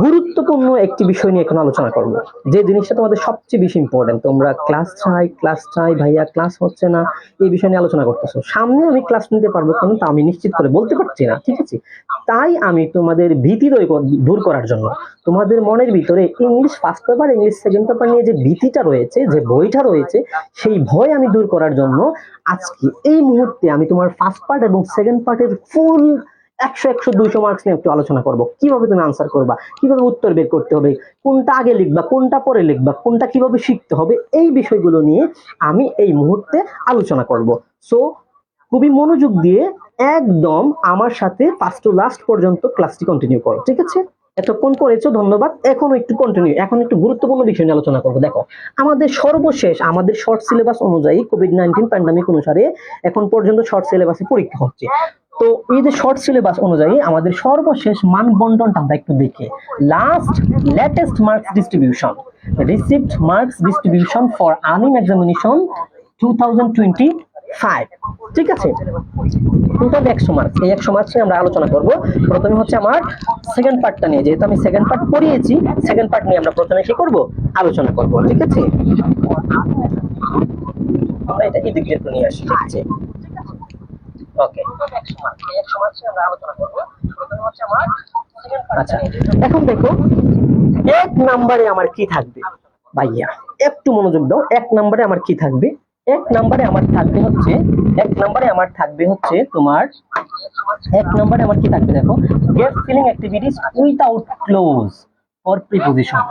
গুরুত্বপূর্ণ একটি বিষয় নিয়ে এখন আলোচনা করব, যে জিনিসটা তোমাদের সবচেয়ে বেশি ইম্পর্টেন্ট। তোমরা ক্লাস চাই ভাইয়া, ক্লাস হচ্ছে না, এই বিষয় নিয়ে আলোচনা করতেছো। সামনে আমি ক্লাস নিতে পারবো কিন্তু তা আমি নিশ্চিত করে বলতে পারছি না, ঠিক আছে? তাই আমি তোমাদের ভীতি দূর করার জন্য, তোমাদের মনের ভিতরে English first paper English second paper নিয়ে যে ভীতিটা রয়েছে, যে ভয়টা রয়েছে, সেই ভয় আমি দূর করার জন্য আজকে এই মুহূর্তে আমি তোমার ফার্স্ট পার্ট এবং সেকেন্ড পার্টের ফুল 100 মার্কস নিয়ে একটু আলোচনা করব। কিভাবে তুমি আনসার করবা, কিভাবে উত্তর বের করতে হবে, কোনটা আগে লিখবা, কোনটা পরে লিখবা, কোনটা কিভাবে শিখতে হবে, এই বিষয়গুলো নিয়ে আমি এই মুহূর্তে আলোচনা করব। সো খুবই মনোযোগ দিয়ে একদম আমার সাথে ফার্স্ট টু লাস্ট পর্যন্ত ক্লাসটি কন্টিনিউ করো, ঠিক আছে? এতক্ষণ করেছো, ধন্যবাদ। এখন একটু কন্টিনিউ, এখন একটু গুরুত্বপূর্ণ বিষয় নিয়ে আলোচনা করবো। দেখো, আমাদের সর্বশেষ আমাদের শর্ট সিলেবাস অনুযায়ী কোভিড-19 প্যান্ডামিক অনুসারে এখন পর্যন্ত শর্ট সিলেবাসে পরীক্ষা হচ্ছে। তো এই যে শর্ট সিলেবাস অনুযায়ী আমাদের সর্বশেষ মানবন্টনটা আমরা একটু দেখি। Latest marks distribution, received marks distribution for earning examination 2025, ঠিক আছে? টোটাল 100 মার্কস, এই 100 মার্কস নিয়ে আমরা আলোচনা করব। প্রথমে হচ্ছে আমার সেকেন্ড পার্টটা নিয়ে, যেহেতু আমি সেকেন্ড পার্ট পড়িয়েছি, সেকেন্ড পার্ট নিয়ে আমরা প্রথমে কি করব, আলোচনা করব, ঠিক আছে? আমরা এটা এই দিকে একটু নিয়ে আসি, ঠিক আছে? ওকে, আচ্ছা, এখন দেখো এক নম্বরে আমার কি থাকবে ভাইয়া, একটু মনোযোগ দাও। এক নম্বরে আমার কি থাকবে? এক নম্বরে আমার থাকবে হচ্ছে তোমার এক নম্বরে আমার কি থাকবে, দেখো, get filling activities without close for preposition.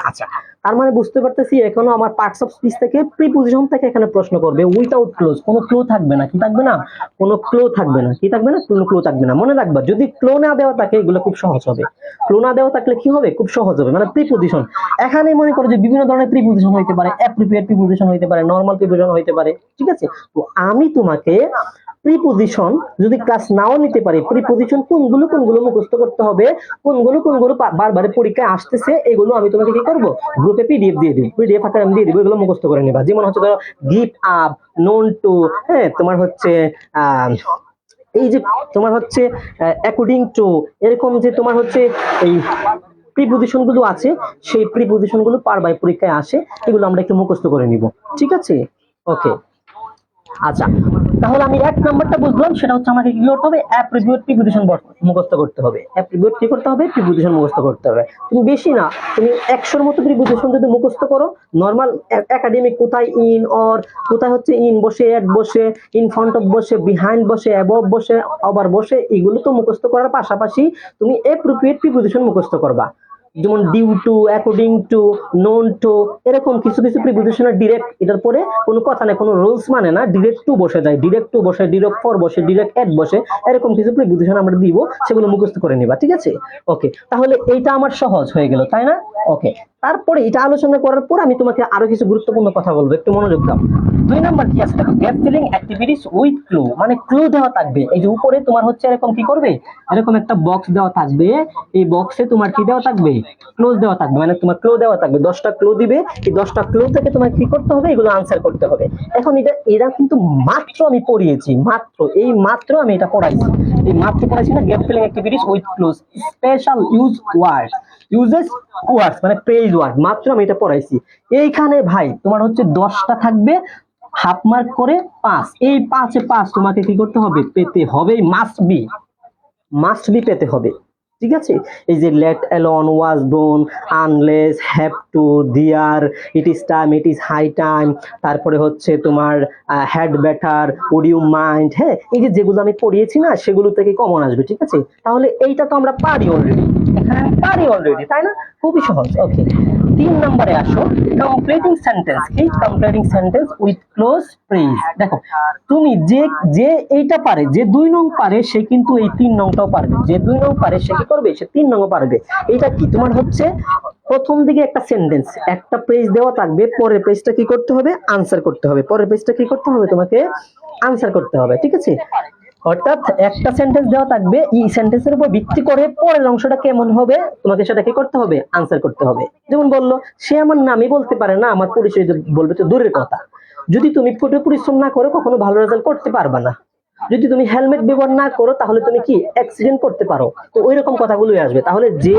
আচ্ছা, তার মানে বুঝতে পারতেছি এখনো আমার পার্টস অফ স্পিচ থেকে প্রিপোজিশন থেকে এখানে প্রশ্ন করবে উইথাউট ক্লোজ, কোনো ক্লো থাকবে না। কি থাকবে না? কোনো ক্লো থাকবে না। কি থাকবে না? কোনো ক্লো থাকবে না। মনে রাখবা, যদি ক্লো না দেওয়া থাকে এগুলো খুব সহজ হবে। ক্লো না দেওয়া থাকলে কি হবে? খুব সহজ হবে। মানে প্রিপোজিশন, এখানে মনে করো যে বিভিন্ন ধরনের প্রিপোজিশন হইতে পারে, অ্যাপ্রোপ্রিয়েট প্রিপোজিশন হইতে পারে, নরমাল প্রিপোজিশন হইতে পারে, ঠিক আছে? তো আমি তোমাকে প্রিপোজিশন, যদি ক্লাস নাও নিতে পারি, প্রিপোজিশন কোনগুলো মুখস্থ করতে হবে, কোনগুলো বারবার পরীক্ষায় আসতেছে, এগুলো আমি তোমাকে কি করব, গ্রুপে পিডিএফ দিয়ে দিব, পিডিএফ আকারে আমি দিয়ে দিব, এগুলো মুখস্থ করে নিবা। যেমন হচ্ছে ধরো গিভ আপ, নোন টু, হ্যাঁ, তোমার হচ্ছে এই যে তোমার হচ্ছে অ্যাকর্ডিং টু, এরকম যে তোমার হচ্ছে এই প্রিপোজিশন গুলো আছে, সেই প্রিপোজিশন গুলো বারবার পরীক্ষায় আসে, এগুলো আমরা একটু মুখস্থ করে নিব, ঠিক আছে? ওকে, আচ্ছা, তাহলে আমি এক নাম্বারটা বুঝলাম, সেটা হচ্ছে আমাকে কি করতে হবে, অ্যাপ্রোপ্রিয়েট প্রিপোজিশন মুখস্থ করতে হবে। অ্যাপ্রোপ্রিয়েট কি করতে হবে? প্রিপোজিশন মুখস্থ করতে হবে। তুমি বেশি না, তুমি 100-র মতো প্রিপোজিশন যদি মুখস্থ করো, নরমাল একাডেমিক কোথায় ইন অর, কোথায় হচ্ছে ইন বসে, এট বসে, ইন ফ্রন্ট অফ বসে, বিহাইন্ড বসে, অ্যাবভ বসে, ওভার বসে, এগুলো তো মুখস্থ করার পাশাপাশি তুমি অ্যাপ্রোপ্রিয়েট প্রিপোজিশন মুখস্থ করবা। যেমন due to, according to, known to, এরকম কিছু প্রিপোজিশনের ডিরেক্ট, এটার পরে কোনো কথা নেই, কোনো রুলস মানে না, ডিরেক্ট টু বসে যায়, ডিরেক্ট টু বসে, ডিরেক্ট ফর বসে, ডিরেক্ট এট বসে, এরকম কিছু প্রিপোজিশন আমরা দিব, সেগুলো মুখস্থ করে নিবা, ঠিক আছে? ওকে, তাহলে এইটা আমার সহজ হয়ে গেল, তাই না? ওকে, তারপরে এটা আলোচনা করার পর আমি তোমাকে আরো কিছু গুরুত্বপূর্ণ কথা বলবো, একটু মনোযোগ দাও। 2 নাম্বার কি আছে, দেখো, gap filling activities with clue, মানে ক্লু দেওয়া থাকবে। এই যে উপরে তোমার হচ্ছে এরকম কি করবে, এরকম একটা বক্স দেওয়া থাকবে, এই বক্সে তোমার কি দেওয়া থাকবে, ক্লোজ দেওয়া থাকবে, মানে তোমার ক্লো দেওয়া থাকবে, 10টা ক্লো দিবে, এই 10টা ক্লো থেকে তোমার কি করতে হবে, এগুলো আনসার করতে হবে। এখন এরা কিন্তু মাত্র আমি পড়িয়েছি, মাত্র আমি এটা পড়াইছি, না, gap filling activities with clues, special uses words, মানে প্রেজ ওয়ার্ড, মাত্র আমি এটা পড়াইছি। এইখানে ভাই তোমার হচ্ছে 10টা থাকবে, হাফ মার্ক করে 5, এই 5-এ 5 তোমাকে কি করতে হবে, পেতে হবে, মাস্ট বি পেতে হবে, ঠিক আছে? এই যে let alone, was done, unless, have to, dare, it is time, it is high time, তারপরে হচ্ছে তোমার had better, would you mind, হ্যাঁ, এই যে যেগুলো আমি পড়িয়েছি না, সেগুলো থেকে কমন আসবে, ঠিক আছে? তাহলে এইটা তো আমরা পারি অলরেডি, তাই না? খুবই সহজ। ওকে, 3 নম্বরে আসো, কমপ্লিটিং সেন্টেন্স। কি completing sentence with close phrase. দেখো, তুমি যে এইটা পারে, যে 2 নং পারে, সে কিন্তু এই 3 নংটাও পারবে। যে 2 নং পারে সে কি করবে, সে 3 নংও পারবে। এটা কি তোমার হচ্ছে প্রথম দিকে একটা সেন্টেন্স, একটা পেজ দেওয়া থাকবে, পরের পেজটা কি করতে হবে, আনসার করতে হবে, পরের পেজটা কি করতে হবে, তোমাকে আনসার করতে হবে, ঠিক আছে? অর্থাৎ একটা সেন্টেন্স দেওয়া থাকবে, এই সেন্টেন্সের উপর ভিত্তি করে পরের অংশটা কেমন হবে, তোমাকে সেটা কি করতে হবে, আনসার করতে হবে। যেমন বললো, সে আমার নামই বলতে পারে না, আমার পরিচয় বলবে তো দূরের কথা। যদি তুমি কঠোর পরিশ্রম না করো, কখনো ভালো রেজাল্ট করতে পারবে না। যদি তুমি হেলমেট ব্যবহার না করো, তাহলে তুমি কি অ্যাক্সিডেন্ট করতে পারো। তো ওই রকম কথাগুলোই আসবে। তাহলে যে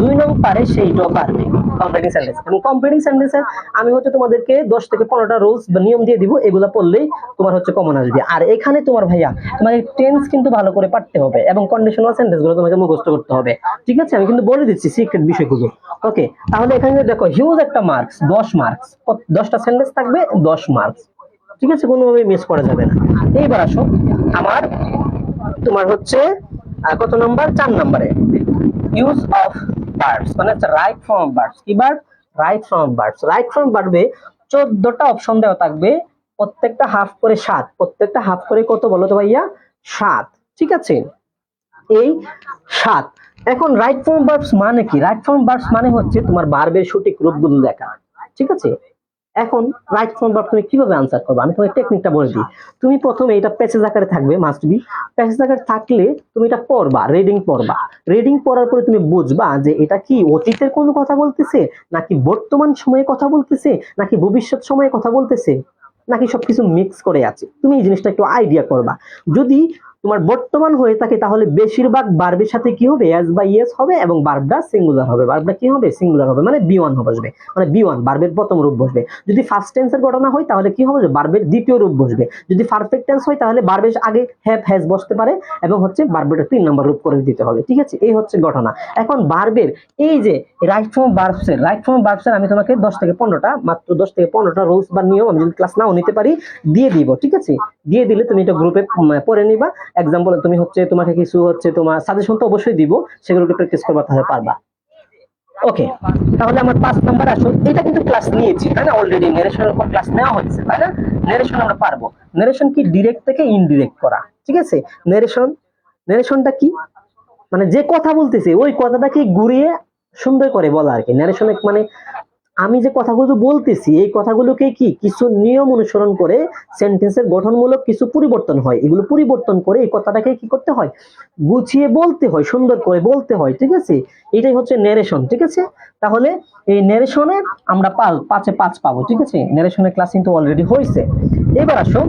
2 নং পারে সেইটাও পারবে কমপ্লিটিং সেন্টেন্স। এবং কমপ্লিটিং সেন্টেন্সে আমি হচ্ছে তোমাদেরকে 10 থেকে 15টা রুলস বা নিয়ম দিয়ে দিব, এগুলো পড়লেই তোমার হচ্ছে কমন আসবে। আর এখানে তোমার ভাইয়া তোমাকে টেন্স কিন্তু ভালো করে পারতে হবে এবং কন্ডিশনাল সেন্টেন্স গুলো তোমাকে মুখস্থ করতে হবে, ঠিক আছে? আমি কিন্তু বলে দিচ্ছি সিক্রেট বিষয়গুলো। ওকে, তাহলে এখানে দেখো হিউজ একটা মার্কস, 10 মার্কস, 10টা সেন্টেন্স থাকবে 10 মার্কস, ঠিক আছে? কোনোভাবে মিস করা যাবে না। এইবার আসো আমার তোমার হচ্ছে কত নাম্বার, 4 নম্বরে ইউজ অফ ভার্বস, মানে রাইট ফর্ম ভার্বস। কি verb? Right form verbs. Right form ভার্বে 14টা অপশন দেওয়া থাকবে, প্রত্যেকটা হাফ করে 7, প্রত্যেকটা হাফ করে কত বলো তো ভাইয়া? 7, ঠিক আছে? এই 7। এখন রাইট ফর্ম ভার্বস মানে কি? রাইট ফর্ম ভার্বস মানে হচ্ছে তোমার ভার্বের সঠিক রূপগুলো লেখা, ঠিক আছে? এখন রাইট ফর্ম ভার্ব তুমি কিভাবে আনসার করবে, আমি তোমাকে টেকনিকটা বলে দিই। তুমি প্রথমে এটা প্যাসেজ আকারে থাকবে, মাস্ট বি প্যাসেজ আকারে থাকলে তুমি এটা পড়বা, রিডিং পড়বা। রিডিং পড়ার পরে তুমি বুঝবা যে এটা কি অতীতের কোনো কথা বলতেছে, নাকি বর্তমান সময়ে কথা বলতেছে, নাকি ভবিষ্যৎ সময়ে কথা বলতেছে, নাকি সবকিছু মিক্স করে আছে। তুমি এই জিনিসটা একটু আইডিয়া করবা। যদি তোমার বর্তমান হয়ে থাকে তাহলে বেশিরভাগ ভার্বের সাথে কি হবে? এস বা ইয়েস হবে এবং ভার্বটা সিঙ্গুলার হবে। ভার্বটা কি হবে? সিঙ্গুলার হবে, মানে বি1 বসবে, মানে বি1 ভার্বের প্রথম রূপ বসবে। যদি ফার্স্ট টেন্সের ঘটনা হয় তাহলে কি হবে? ভার্বের দ্বিতীয় রূপ বসবে। যদি পারফেক্ট টেন্স হয় তাহলে ভার্বের আগে হ্যাভ হ্যাজ বসতে পারে এবং হচ্ছে ভার্বটা 3 নম্বর রূপ করে দিতে হবে, ঠিক আছে? এই হচ্ছে ঘটনা। এখন ভার্বের এই যে রাইট ফর্ম ভার্বসের আমি তোমাকে 10 থেকে 15টা, মাত্র 10 থেকে 15টা রুলস বা নিয়ম আমি যদি ক্লাস নাও নিতে পারি দিয়ে দিব, ঠিক আছে? দিয়ে দিলে তুমি এটা গ্রুপে পড়ে নিবা। এক্সাম্পল তুমি হচ্ছে তোমাকে কিছু হচ্ছে তোমার সাজেশন তো অবশ্যই দিব, সেগুলোকে প্র্যাকটিস করবা, তাহলে পারবা। ওকে, তাহলে আমার 5 নাম্বার আসো। এটা কিন্তু ক্লাস নিয়েছি, তাই না? অলরেডি নারেশনের উপর ক্লাস নেওয়া হয়েছে, তাই না? নারেশন আমরা পারবো। নারেশন কি? ডিরেক্ট থেকে ইনডিরেক্ট করা, ঠিক আছে? নারেশনটা কি? মানে যে কথা বলতেছে ওই কথাটাকে ঘুরিয়ে সুন্দর করে বলা আর কি। নারেশন মানে আমি যে কথাগুলো বলতেছি এই কথাগুলোকে কি কিছু নিয়ম অনুসরণ করে সেন্টেন্সের গঠনমূলক কিছু পরিবর্তন হয়, এগুলো পরিবর্তন করে এই কথাটাকে কি করতে হয়? গুছিয়ে বলতে হয়, সুন্দর করে বলতে হয়, ঠিক আছে? এটাই হচ্ছে ন্যারেশন, ঠিক আছে? তাহলে এই ন্যারেশনে আমরা 5 পাবো, ঠিক আছে? ন্যারেশনের ক্লাস কিন্তু অলরেডি হয়েছে। এবার আসো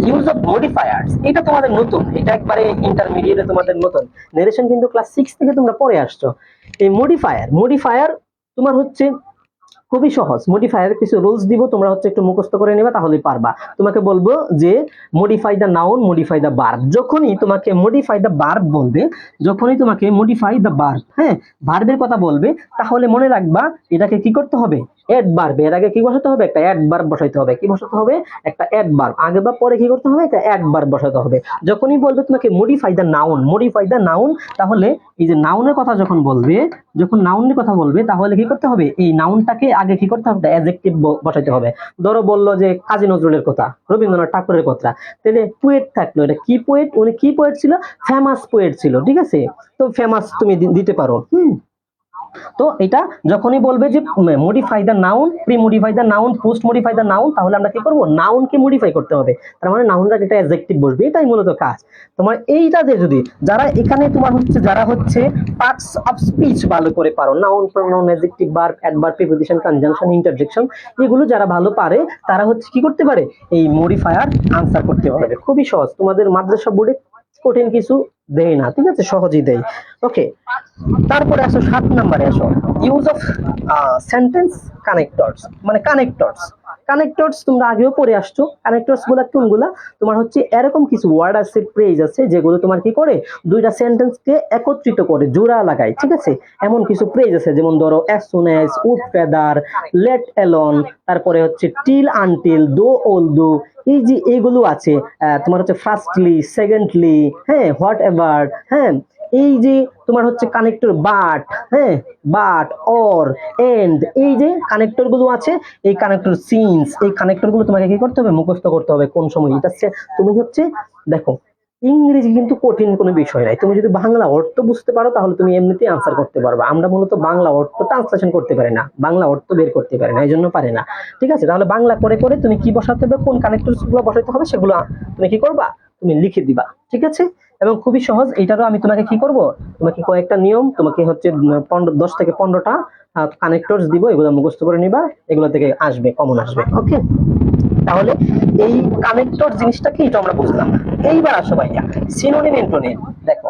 ইউজ অফ মডিফায়ার্স। এটা তোমাদের নতুন, এটা একবারে ইন্টারমিডিয়েটে তোমাদের নতুন। ন্যারেশন কিন্তু ক্লাস 6 থেকে তোমরা পড়ে আসছো। এই মডিফায়ার তোমার হচ্ছে খুবই সহজ। মডিফায়ার কিছু রুলস দিব, তোমরা হচ্ছে একটু মুখস্থ করে নেবা তাহলেই পারবা। তোমাকে বলবো যে modify the noun, modify the verb. যখনই তোমাকে মডিফাই দা ভার্ব বলবে, যখনই তোমাকে মডিফাই দা ভার্ব, হ্যাঁ, ভার্বের কথা বলবে, তাহলে মনে রাখবা এটাকে কি করতে হবে? অ্যাডভার্ব। এর আগে কি বসাতে হবে? একটা অ্যাডভার্ব বসাইতে হবে। কি বসাতে হবে? একটা অ্যাডভার্ব। আগে বা পরে কি করতে হবে? একটা অ্যাডভার্ব বসাতে হবে। যখনই বলবে তোমাকে মডিফাই দা নাউন, তাহলে এই যে নাউনের কথা যখন বলবে, যখন নাউনের কথা বলবে তাহলে কি করতে হবে? এই নাউনটাকে আগে কি করতে হবে? অ্যাডজেক্টিভ বসাইতে হবে। ধরো বললো যে কাজী নজরুলের কথা, রবীন্দ্রনাথ ঠাকুরের কথা, তাহলে পোয়েট থাকলো। এটা কি পোয়েট? উনি কি পোয়েট ছিল? ফেমাস পোয়েট ছিল, ঠিক আছে? তো ফেমাস তুমি দিতে পারো। তো এটা যখনই বলবে যে modify the noun, pre modify the noun, post modify the noun, তাহলে আমরা কি করব? নাউনকে মডিফাই করতে হবে। তার মানে নাউনটা যেটা অ্যাডজেক্টিভ বসবে, এটাই মূলত কাজ। তোমার এইটাতে যদি যারা এখানে তোমার হচ্ছে যারা হচ্ছে পার্টস অফ স্পিচ ভালো করে পারো, noun, pronoun, adjective, verb, adverb, preposition, conjunction, interjection, এগুলো যারা ভালো পারে তারা হচ্ছে কি করতে পারে? এই মডিফায়ার আনসার করতে পারবে। খুবই সহজ। তোমাদের মাদ্রাসা বোর্ডে কঠিন কিছু দেয় না, ঠিক আছে? সহজেই দেয়। ওকে, তারপরে আসো 7 নম্বরে আসো ইউজ অফ সেন্টেন্স কানেক্টরস। মানে কানেক্টরস তোমরা আগেও পড়ে আসছো। কানেক্টরস গুলা কোনগুলা? তোমার হচ্ছে এরকম কিছু ওয়ার্ড আছে, ফ্রেজ আছে, যেগুলো তোমার কি করে? দুইটা সেন্টেন্সকে একত্রিত করে জোড়া লাগায়, ঠিক আছে? এমন কিছু ফ্রেজ আছে, যেমন ধরো as soon as, would feather, let alone, তারপরে হচ্ছে টিল আনটিল, দো ওল দো, এই যে এইগুলো আছে। তোমার হচ্ছে ফার্স্টলি, সেকেন্ডলি, হ্যাঁ, হোয়াট এভার, হ্যাঁ, এই যে তোমার হচ্ছে কানেক্টর বাট, হ্যাঁ, বাট, অর, এন্ড, এই যে কানেক্টর গুলো আছে, এই কানেক্টর সিন্স, এই কানেক্টর গুলো তোমাকে কি করতে হবে? মুখস্থ করতে হবে কোন সময়। এটা তুমি হচ্ছে দেখো ইংরেজি কিন্তু কঠিন কোনো বিষয় নাই। তুমি যদি বাংলা অর্থ বুঝতে পারো তাহলে তুমি এমনিতেই আনসার করতে পারবে। আমরা মূলত বাংলা অর্থ ট্রান্সলেশন করতে পারি না, বাংলা অর্থ বের করতে পারি না, এই জন্য পারি না, ঠিক আছে? তাহলে বাংলা করে করে তুমি কি বসাতে হবে, কোন কানেক্টরস গুলো বসাতে হবে, সেগুলো তুমি কি করবা? তুমি লিখে দিবা, ঠিক আছে? এবং খুবই সহজ। এটারও আমি তোমাকে কি করব? তোমাকে কয়েকটা নিয়ম, তোমাকে হচ্ছে 10 থেকে 15টা কানেক্টরস দিব, এগুলো মুখস্থ করে নিবা, এগুলো থেকে আসবে, কমন আসবে। ওকে, তাহলে এই কানেক্টর জিনিসটা কি এটা আমরা বুঝলাম। এইবার আসো ভাইয়া সিনোনিম অ্যান্টোনিম। দেখো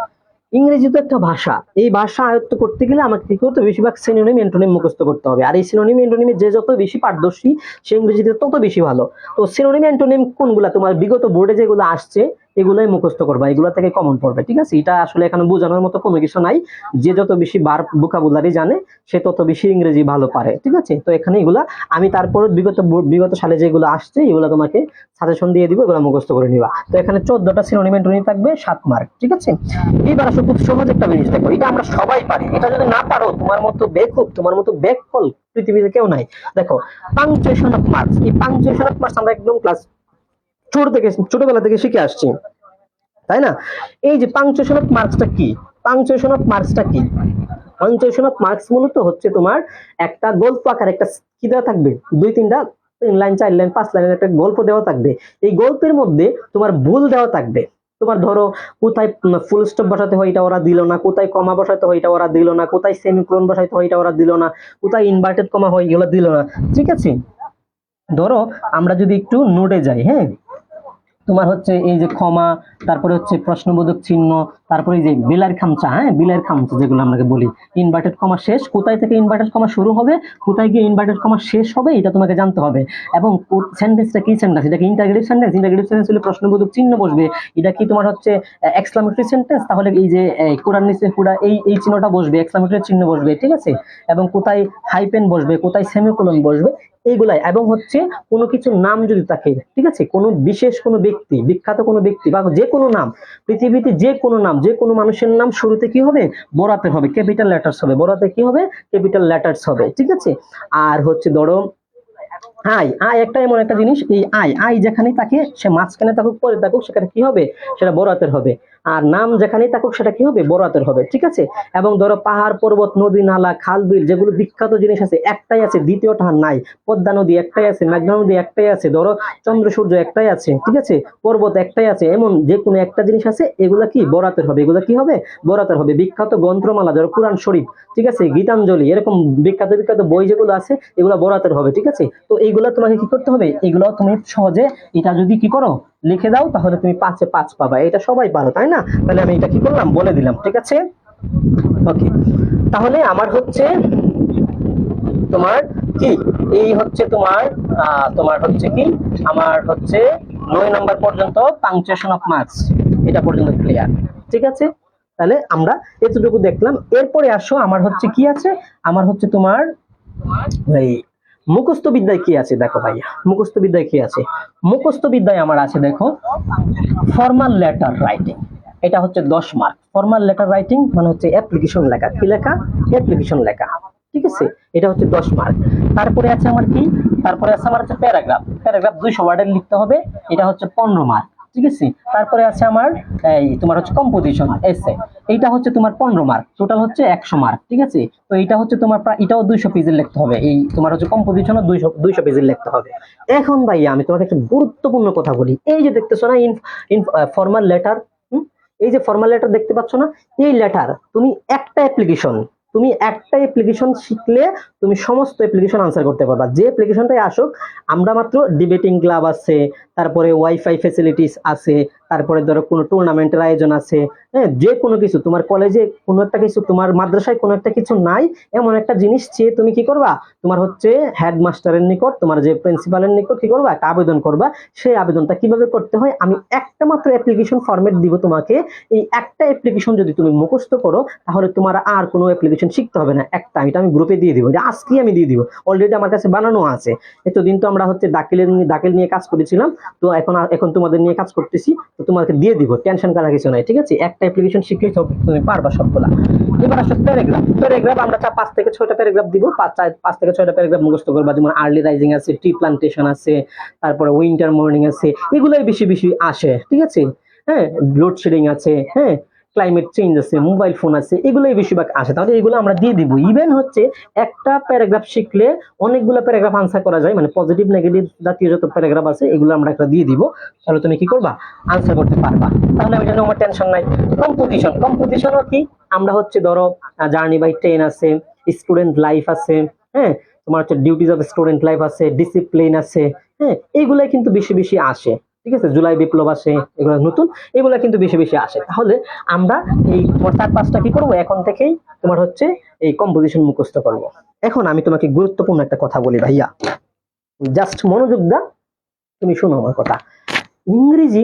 ইংরেজি তো একটা ভাষা, এই ভাষা আয়ত্ত করতে গেলে আমাকে কি করতে হবে, বেশিরভাগ সিনোনিম এন্টোনিম মুখস্থ করতে হবে। আর এই সিনোনিম এন্টোনিমে যে যত বেশি পারদর্শী সে ইংরেজিতে তত বেশি ভালো। তো সিনোনিম এন্টোনিম কোনগুলা তোমার বিগত বোর্ডে যেগুলো আসছে এগুলাই মুখস্থ করবা, এগুলো থেকে কমন পড়বে, ঠিক আছে? এটা আসলে এখানে বোঝানোর মতো কোনো কিছু নাই। যে যত বেশি ভার্ব ভোকাবুলারি জানে সে তত বেশি ইংরেজি ভালো পারে, ঠিক আছে? তো এখানে এগুলা আমি তারপর বিগত সালে যেগুলো আসছে এগুলো তোমাকে সাজেশন দিয়ে দিব, এগুলো মুখস্থ করে নিবা। তো এখানে 14টা সিনোনিম এন্টোনিম থাকবে, 7 মার্ক, ঠিক আছে? এবার আসো খুব সহজ একটা জিনিস দেখো, এটা আমরা সবাই পারি, এটা যদি না পারো তোমার মতো বেকুব, তোমার মতো বেকফল পৃথিবীতে কেউ নাই। দেখো পাংচুয়েশন অফ মার্কস, এই পাংচুয়েশন অফ মার্কস আমরা একদম ক্লাস ছোটবেলা থেকে শিখে আসছি, তাই না? এই যে পাংচুয়েশন অফ মার্কসটা কি, পাংচুয়েশন অফ মার্কসটা কি? পাংচুয়েশন অফ মার্কস মূলত হচ্ছে তোমার একটা গল্প আকার একটা কি দেওয়া থাকবে, 3 লাইন 4 লাইন 5 লাইনের একটা গল্প দেওয়া থাকবে। এই গল্পের মধ্যে তোমার ভুল দেওয়া থাকবে। তোমার ধরো কোথায় ফুল স্টপ বসাতে হয় এটা ওরা দিল না, কোথায় কমা বসাতে হয় এটা ওরা দিল না, কোথায় সেমিকোলন বসাতে হয় এটা ওরা দিল না, কোথায় ইনভার্টেড কমা হয় এগুলো দিল না, ঠিক আছে? ধরো আমরা যদি একটু নোটে যাই, হ্যাঁ, তোমার হচ্ছে এই যে ক্ষমা, তারপরে হচ্ছে প্রশ্নবোধক চিহ্ন, তারপরে এই যে বিলার খামচা, হ্যাঁ বিলার খামচা যেগুলো আমরা বলি, ইনভার্টেড কমা শেষ, কোথায় থেকে ইনভার্টেড কমা শুরু হবে, কোথায় গিয়ে ইনভার্টেড কমা শেষ হবে, এটা তোমাকে জানতে হবে। এবং সেন্টেন্সটা কি সেন্টেন্স, এটা কি ইন্টারগেটিভ সেন্টেন্স, ইন্টারগেটিভ সেন্টেন্স হলে প্রশ্নবোধক চিহ্ন বসবে। এটা কি তোমার হচ্ছে এক্সক্লামেটরি সেন্টেন্স, তাহলে এই যে কোরআন নিচে পুরা এই চিহ্নটা বসবে, এক্সক্লামেটরি চিহ্ন বসবে, ঠিক আছে? এবং কোথায় হাইপেন বসবে, কোথায় সেমিকোলন বসবে, এইগুলাই। এবং হচ্ছে কোনো কিছু নাম যদি থাকে, ঠিক আছে, কোনো বিশেষ কোনো ব্যক্তি, বিখ্যাত কোনো ব্যক্তি বা যে কোনো নাম, পৃথিবীতে যে কোনো নাম, যে কোনো মানুষের নাম শুরুতে কি হবে, বড়াতে হবে, ক্যাপিটাল লেটার্স হবে, বড়াতে কি হবে, ক্যাপিটাল লেটার্স হবে, ঠিক আছে? আর হচ্ছে ধরো আই, আই একটা এমন একটা জিনিস, এই আই আই যেখানেই থাকে সে মাঝখানে থাকুক পরে থাকুক সেখানে কি হবে, সেটা বড় হাতের হবে। আর নাম যেখানেই থাকুক সেটা কি হবে, বড় হাতের হবে, ঠিক আছে? এবং ধরো পাহাড় পর্বত নদী নালা খাল বিল যেগুলো বিখ্যাত জিনিস আছে একটাই আছে, দ্বিতীয়টা নাই। পদ্মা নদী একটাই আছে, মেঘনা নদী একটাই আছে, ধরো চন্দ্র সূর্য একটাই আছে, ঠিক আছে? পর্বত একটাই আছে, এমন যে কোনো একটা জিনিস আছে, এগুলা কি বড় হাতের হবে, এগুলা কি হবে, বড় হাতের হবে। বিখ্যাত গ্রন্থমালা ধরো কোরআন শরীফ, ঠিক আছে, গীতাঞ্জলি, এরকম বিখ্যাত বিখ্যাত বই যেগুলো আছে এগুলো বড় হাতের হবে, ঠিক আছে? তো এইগুলো তোমাকে কি করতে হবে, এগুলো তুমি সহজে এটা যদি কি করো লিখে দাও তাহলে তুমি 5-এ 5 পাবা, এটা সবাই পারো, তাই না? তাহলে আমি এটা কি করলাম বলে দিলাম, ঠিক আছে? ওকে, তাহলে আমার হচ্ছে তোমার কি এই হচ্ছে তোমার তোমার হচ্ছে কি আমার হচ্ছে 9 নাম্বার পর্যন্ত পাংচুয়েশন অফ মার্কস, এটা পর্যন্ত ক্লিয়ার, ঠিক আছে? তাহলে আমরা এতটুকু দেখলাম। এরপরে আসো আমার হচ্ছে কি আছে, আমার হচ্ছে তোমার এই মুখস্থ বিদ্যায় কি আছে দেখো ভাইয়া, মুখস্থ বিদ্যায় কি আছে, মুখস্থ বিদ্যায় আমার আছে দেখো ফর্মাল লেটার রাইটিং, এটা হচ্ছে 10 মার্ক। ফর্মাল লেটার রাইটিং মানে হচ্ছে অ্যাপ্লিকেশন লেখা, কি লেখা, অ্যাপ্লিকেশন লেখা, ঠিক আছে? এটা হচ্ছে 10 মার্ক। তারপরে আছে আমার কি, তারপরে আছে আমার হচ্ছে প্যারাগ্রাফ, প্যারাগ্রাফ 200 ওয়ার্ডের লিখতে হবে, এটা হচ্ছে 15 মার্ক, ঠিক আছে? তারপরে আছে আমার এই তোমার হচ্ছে কম্পোজিশন এসে, এইটা হচ্ছে তোমার 15 মার্ক, টোটাল হচ্ছে 100 মার্ক, ঠিক আছে? তো এটা হচ্ছে তোমার এটাও 200 পেজের লিখতে হবে, এই তোমার হচ্ছে কম্পোজিশনও 200 পেজের লিখতে হবে। এখন ভাইয়া আমি তোমাকে একটা গুরুত্বপূর্ণ কথা বলি, এই যে দেখতেছো না ফর্মাল লেটার, এই যে ফর্মাল লেটার দেখতে পাচ্ছ না, এই লেটার তুমি একটা অ্যাপ্লিকেশন, তুমি একটা অ্যাপ্লিকেশন শিখলে তুমি সমস্ত অ্যাপ্লিকেশন আনসার করতে পারবা। যে অ্যাপ্লিকেশনটাই আসুক, আমরা মাত্র ডিবেটিং ক্লাব আছে, তারপরে ওয়াইফাই ফ্যাসিলিটিস আছে, তারপরে ধরো কোনো টুর্নামেন্টের আয়োজন আছে, হ্যাঁ, যে কোনো কিছু তোমার কলেজে কোনো একটা কিছু, তোমার মাদ্রাসায় কোনো একটা কিছু নাই, এমন একটা জিনিস চেয়ে তুমি কি করবা, তোমার হচ্ছে হেডমাস্টারের নিকট, তোমার যে প্রিন্সিপালের নিকট কি করবা, একটা আবেদন করবা। সেই আবেদনটা কিভাবে করতে হয়, আমি একটা মাত্র অ্যাপ্লিকেশন ফরম্যাট দিব তোমাকে, এই একটা অ্যাপ্লিকেশন যদি তুমি মুখস্থ করো তাহলে তোমার আর কোনো অ্যাপ্লিকেশন শিখতে হবে না, একটা এটা আমি গ্রুপে দিয়ে দিব, আজকেই আমি দিয়ে দিব, অলরেডি আমার কাছে বানানো আছে। এতদিন তো আমরা হচ্ছে দাখিল নিয়ে কাজ করেছিলাম, তো এখন তোমাদের নিয়ে কাজ করতেছি, তো তোমাকে দিয়ে দিব, টেনশন করার কিছু নাই, ঠিক আছে? একটা অ্যাপ্লিকেশন শিখলেই তুমি পারবা সবগুলা। এবার আসো প্যারাগ্রাফ, প্যারাগ্রাফ আমরা 5 থেকে 6টা প্যারাগ্রাফ দিব, 5 থেকে 6টা প্যারাগ্রাফ মুখস্থ করবা, যেমন আর্লি রাইজিং আছে, টি প্লান্টেশন আছে, তারপরে উইন্টার মর্নিং আছে, এগুলোই বেশি বেশি আসে, ঠিক আছে? হ্যাঁ, লোডশেডিং আছে, হ্যাঁ, ক্লাইমেট চেঞ্জ আছে, মোবাইল ফোন আছে, এগুলোই বেশিরভাগ আসে, তাহলে এগুলো আমরা দিয়ে দিব। ইভেন হচ্ছে একটা প্যারাগ্রাফ শিখলে অনেকগুলো প্যারাগ্রাফ আনসার করা যায়, মানে পজিটিভ নেগেটিভ জাতীয় যত প্যারাগ্রাফ আছে এগুলো আমরা একটা দিয়ে দিব, তাহলে তুমি কি করবা, আনসার করতে পারবা, তাহলে আমি জানি আমার টেনশন নাই। কম্পোজিশন, কম্পোজিশনও কি, আমরা হচ্ছে ধরো জার্নি বাই ট্রেন আছে, স্টুডেন্ট লাইফ আছে, হ্যাঁ, তোমার হচ্ছে ডিউটিজ অফ স্টুডেন্ট লাইফ আছে, ডিসিপ্লিন আছে, হ্যাঁ, এইগুলাই কিন্তু বেশি বেশি আসে, ঠিক আছে, জুলাই বিপ্লব আসে, এগুলো নতুন, এগুলো কিন্তু বেশি বেশি আসে। তাহলে আমরা এই তোমার 4-5টা কি করবো এখন থেকেই তোমার হচ্ছে এই কম্পোজিশন মুখস্থ করবো। এখন আমি তোমাকে গুরুত্বপূর্ণ একটা কথা বলি ভাইয়া, জাস্ট মনোযোগ দা, তুমি শোনো আমার কথা। ইংরেজি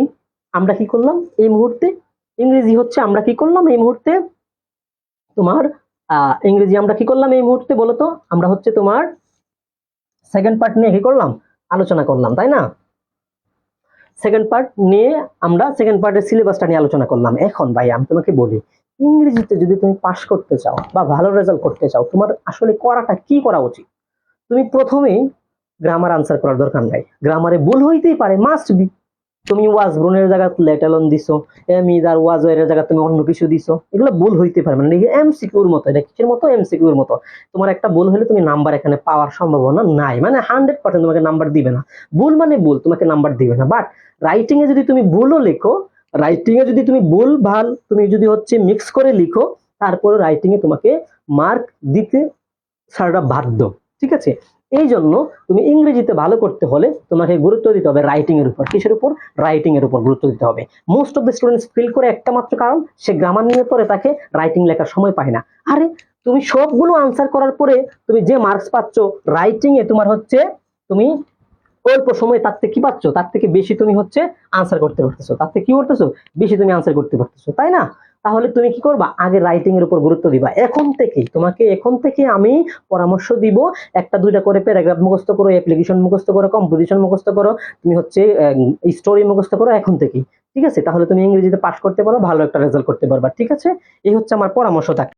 আমরা কি করলাম এই মুহূর্তে, ইংরেজি হচ্ছে আমরা কি করলাম এই মুহূর্তে তোমার ইংরেজি আমরা কি করলাম এই মুহূর্তে বলো তো, আমরা হচ্ছে তোমার সেকেন্ড পার্ট নিয়ে কি করলাম, আলোচনা করলাম, তাই না? সেকেন্ড পার্ট নিয়ে আমরা সেকেন্ড পার্টের সিলেবাসটা নিয়ে আলোচনা করলাম। এখন ভাই আমি তোমাকে বলি, ইংরেজিতে যদি তুমি পাস করতে চাও বা ভালো রেজাল্ট করতে চাও, তোমার আসলে করাটা কি করা উচিত? তুমি প্রথমেই গ্রামার আনসার করার দরকার নাই, গ্রামারে ভুল হইতেই পারে, মাস্ট বি। তুমি ওয়াজ ব্রুনের জায়গা লেট অ্যালোন দিছো, এমিজ আর ওয়াজ এর জায়গা তুমি অন্য কিছু দিছো, এগুলো ভুল হইতে পারে, মানে এমসিকিউর মতো, এটা কিসের মতো, এমসিকিউর মতো। তোমার একটা ভুল হলে তুমি নাম্বার এখানে পাওয়ার সম্ভাবনা নাই, মানে 100% তোমাকে নাম্বার দিবে না। ভুল মানে ভুল, তোমাকে নাম্বার দিবে না। বাট রাইটিং এ যদি তুমি ভুলও লেখো, রাইটিং এ যদি তুমি ভুল ভাল তুমি যদি হচ্ছে মিক্স করে লিখো, তারপরে রাইটিং এ তোমাকে মার্ক দিতে স্যাররা বাধ্য। ঠিক আছে, এই জন্য তুমি ইংরেজিতে ভালো করতে হলে তোমাকে গুরুত্ব দিতে হবে রাইটিং এর উপর। কিসের উপর? রাইটিং এর উপর গুরুত্ব দিতে হবে। Most of the students fail করে একটা মাত্র কারণ, সে গ্রামার নিয়ে পড়ে, তাকে রাইটিং লেখার সময় পায় না। আরে তুমি সবগুলো আনসার করার পরে তুমি যে মার্কস পাচ্ছ রাইটিং এ, তোমার হচ্ছে তুমি অল্প সময় তার থেকে কি পাচ্ছ, তার থেকে বেশি তুমি হচ্ছে আনসার করতে পারতেছো, তার থেকে কি করতেছো, বেশি তুমি আনসার করতে পারতেছো, তাই না? তাহলে তুমি কি করবা, আগে রাইটিং এর উপর গুরুত্ব দিবা। এখন থেকেই তোমাকে, এখন থেকে আমি পরামর্শ দিব, 1-2টা করে প্যারাগ্রাফ মুখস্থ করো, অ্যাপ্লিকেশন মুখস্থ করো, কম্পোজিশন মুখস্থ করো, তুমি হচ্ছে স্টোরি মুখস্থ করো এখন থেকেই। ঠিক আছে, তাহলে তুমি ইংরেজিতে পাস করতে পারো, ভালো একটা রেজাল্ট করতে পারবা। ঠিক আছে, এই হচ্ছে আমার পরামর্শ। থাকে